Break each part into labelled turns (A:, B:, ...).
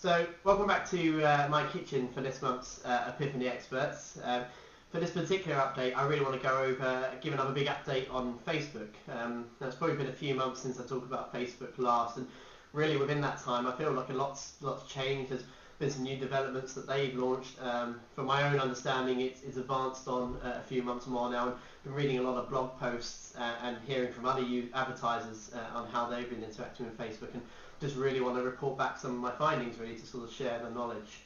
A: So, welcome back to my kitchen for this month's Epiphany Experts. For this particular update, I really want to go over, give another big update on Facebook. Now, it's probably been a few months since I talked about Facebook last, and really within that time, I feel like a lot's changed. There's been some new developments that they've launched. From my own understanding, it's advanced on a few months more now. I've been reading a lot of blog posts and hearing from other advertisers on how they've been interacting with Facebook, and just really want to report back some of my findings, really, to sort of share the knowledge.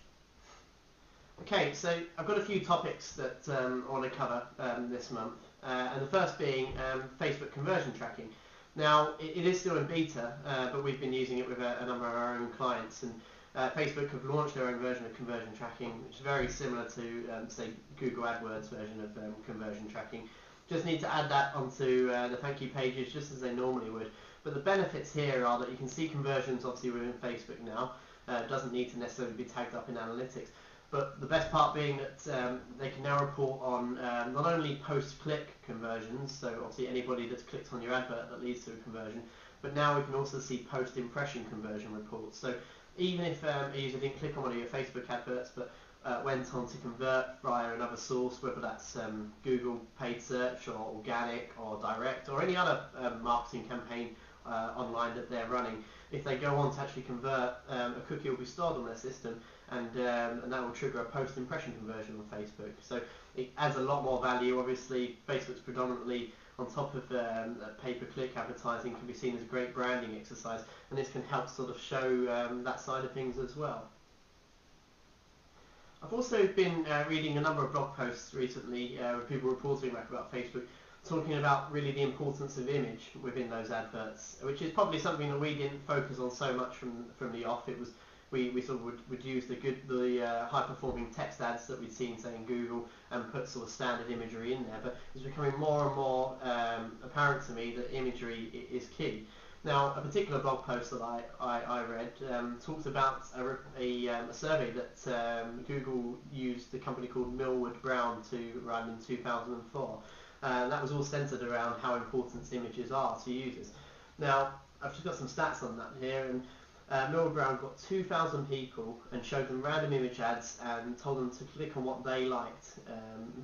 A: Okay, so I've got a few topics that I want to cover this month, and the first being Facebook conversion tracking. Now, it is still in beta, but we've been using it with a number of our own clients, and Facebook have launched their own version of conversion tracking, which is very similar to, say, Google AdWords version of conversion tracking. Just need to add that onto the thank you pages, just as they normally would. But the benefits here are that you can see conversions obviously within Facebook now. It doesn't need to necessarily be tagged up in analytics. But the best part being that they can now report on not only post-click conversions, so obviously anybody that's clicked on your advert that leads to a conversion, but now we can also see post-impression conversion reports. So even if a user didn't click on one of your Facebook adverts, but went on to convert via another source, whether that's Google paid search or organic or direct or any other marketing campaign online that they're running, if they go on to actually convert, a cookie will be stored on their system, and that will trigger a post-impression conversion on Facebook. So it adds a lot more value. Obviously, Facebook's predominantly on top of pay-per-click advertising, can be seen as a great branding exercise, and this can help sort of show that side of things as well. I've also been reading a number of blog posts recently with people reporting back about Facebook, talking about really the importance of image within those adverts, which is probably something that we didn't focus on so much from the off. It was we sort of would use the high-performing text ads that we'd seen, say, in Google, and put sort of standard imagery in there. But it's becoming more and more apparent to me that imagery is key. Now, a particular blog post that I read talks about a survey that Google used a company called Millward Brown to run in 2004. That was all centered around how important images are to users. Now, I've just got some stats on that here, and Millward Brown got 2,000 people and showed them random image ads and told them to click on what they liked.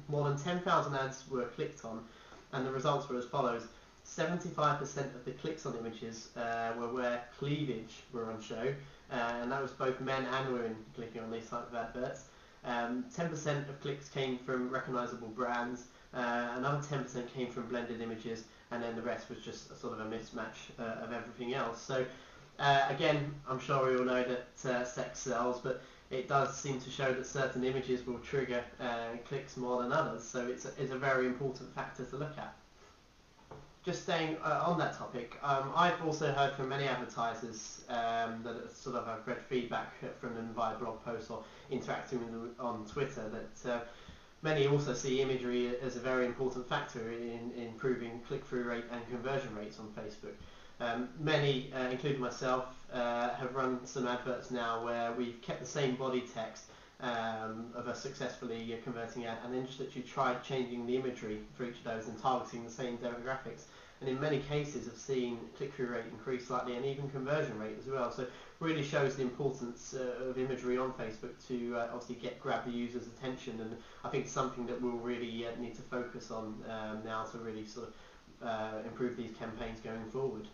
A: More than 10,000 ads were clicked on, and the results were as follows. 75% of the clicks on images were where cleavage were on show, and that was both men and women clicking on these type of adverts. 10% of clicks came from recognizable brands, another 10% came from blended images, and then the rest was just a sort of a mismatch of everything else. So again, I'm sure we all know that sex sells, but it does seem to show that certain images will trigger clicks more than others, so it's a very important factor to look at. Just staying on that topic, I've also heard from many advertisers that sort of I've read feedback from them via blog posts or interacting with them on Twitter, that many also see imagery as a very important factor in improving click-through rate and conversion rates on Facebook. Many, including myself, have run some adverts now where we've kept the same body text of a successfully converting ad, and then just literally tried changing the imagery for each of those and targeting the same demographics. And in many cases have seen click-through rate increase slightly, and even conversion rate as well. So really shows the importance of imagery on Facebook to obviously grab the user's attention, and I think it's something that we'll really need to focus on now to really sort of improve these campaigns going forward.